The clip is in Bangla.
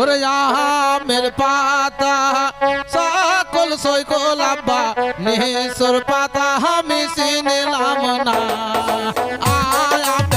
ওরে আমের পাতা সকল সৈকল আব্বা নিসর পাতা আমি চিনিলাম না। আয়